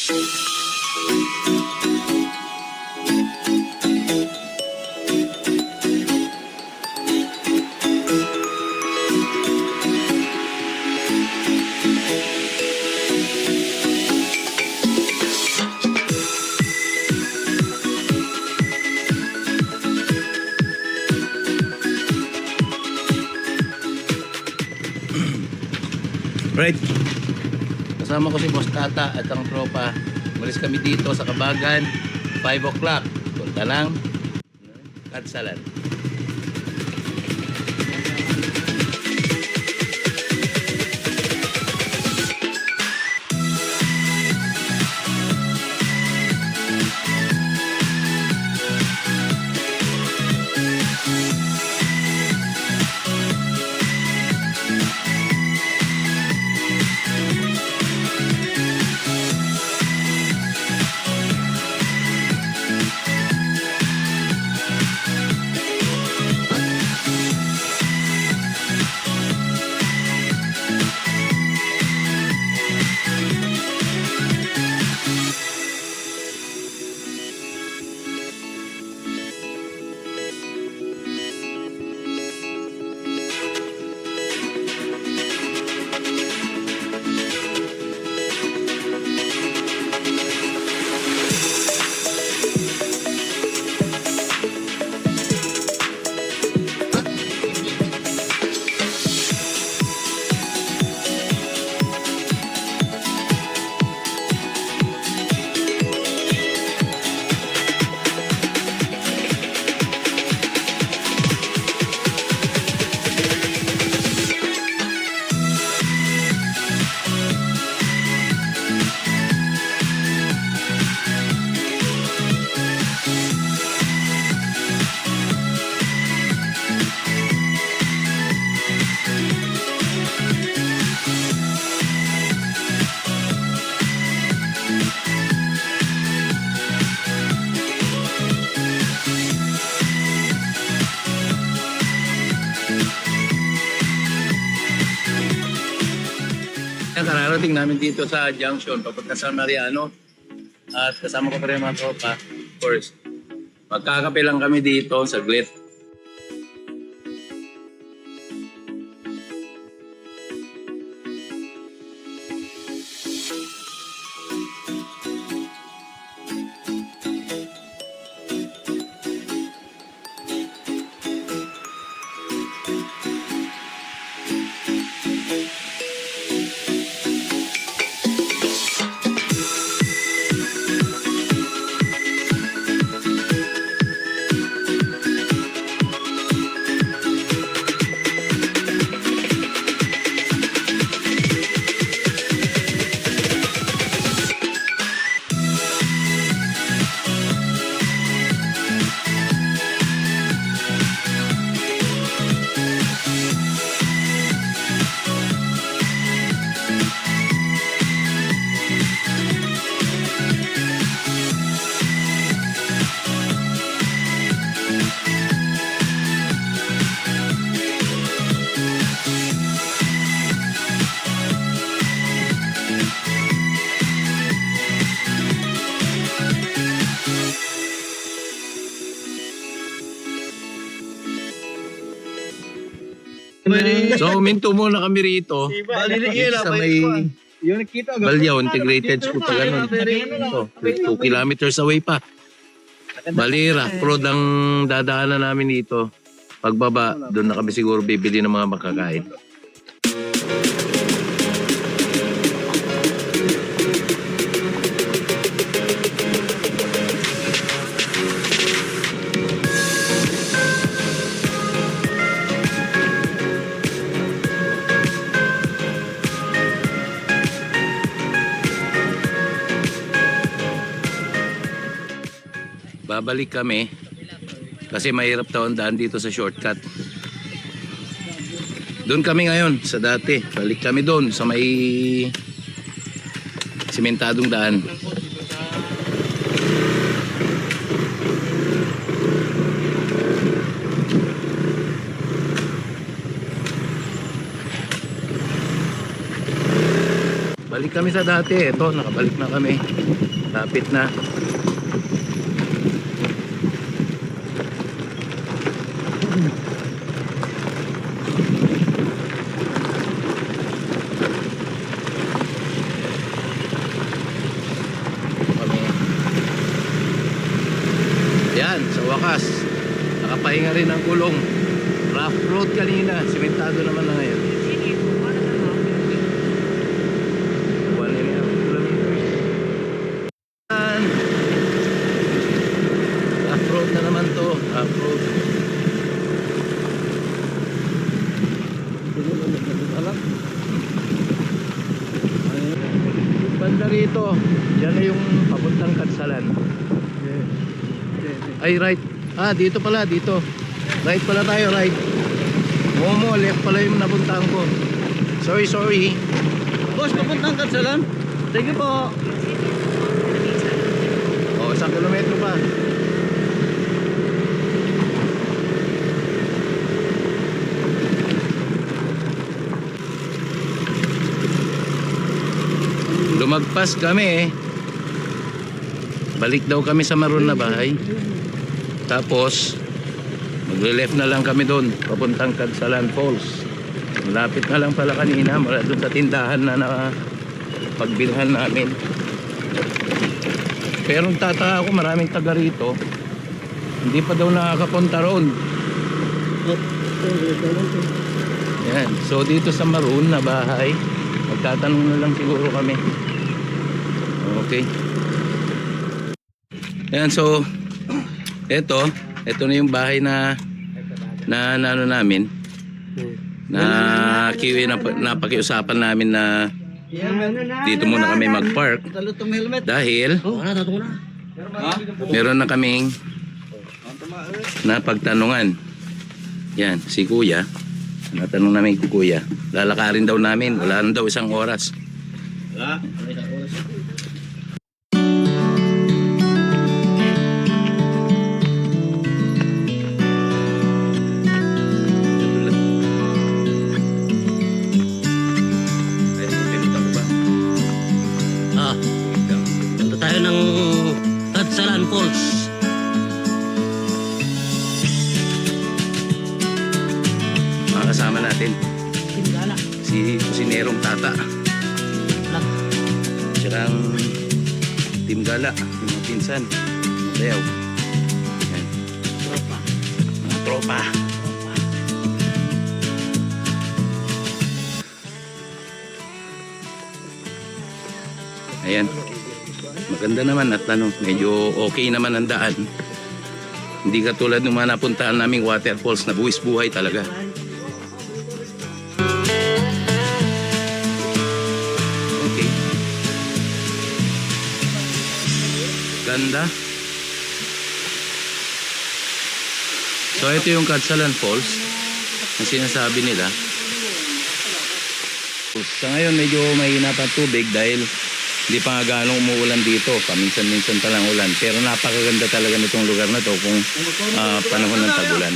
Right. Kasama ko si Boss Tata at ang tropa. Umalis kami dito sa Kabagan, 5 o'clock. Punta ng Katsalan. Kararating namin dito sa junction papunta sa Mariano at kasama ko pa rin mga tropa. Of course, magkakape lang kami dito saglit. So, minto muna kami rito. Sa may Balyaw, Integrated School pa ganun. 2 kilometers away pa. Balira, road ang dadaanan namin dito. Pagbaba, doon na kami siguro bibili ng mga makakain. Babalik kami kasi mahirap daw ang daan dito sa shortcut. Doon kami ngayon sa dati. Balik kami doon sa may simentadong daan. Balik kami sa dati. Ito, nakabalik na kami. Lapit na. Yan, sa wakas. Nakapahinga rin ang gulong. Rough road kanina. Simentado naman na ngayon. 1.5 kilometers. Yan. Rough road na naman to. Rough road. Banda rito. Diyan na yung papuntang Katsalan. Ay, right. Ah, dito pala, dito. Right pala tayo, right. Momo, left pala yung napuntahan ko. Sorry. Boss, papuntang Katsalan. Thank you po. Oh, 1 kilometro pa. Lumagpas kami eh. Balik daw kami sa maroon na bahay. Tapos magle-left na lang kami doon papuntang Katsalan Falls. Malapit na lang pala kanina mula doon sa tindahan na pagbilhan namin. Pero tataka ako, maraming taga rito hindi pa daw nakakapunta roon. Yan. So dito sa maroon na bahay magtatanong na lang siguro kami. Okay. Yan, so ito na yung bahay na ano namin na napakiusapan namin na dito muna kami mag-park dahil meron na kaming napagtanungan. Yan, si Kuya. Natanong namin si Kuya. Lalakarin daw namin. Wala na daw 1 oras. Punta tayo ng Katsalan Falls. Kasama natin si Kusinerong Tata tsaka ang Team Gala, yung mga pinsan Leo. Yan. Mga tropa. Ayan, maganda naman at medyo okay naman ang daan, hindi katulad ng mga napuntahan naming waterfalls na buwis buhay talaga. Ganda. So ito yung Katsalan Falls na sinasabi nila. Sa ngayon medyo mahina pa tubig dahil hindi pa nga gaano umuulan dito. Paminsan-minsan pa lang ulan. Pero napakaganda talaga nitong lugar na to kung panahon ng tag-ulan.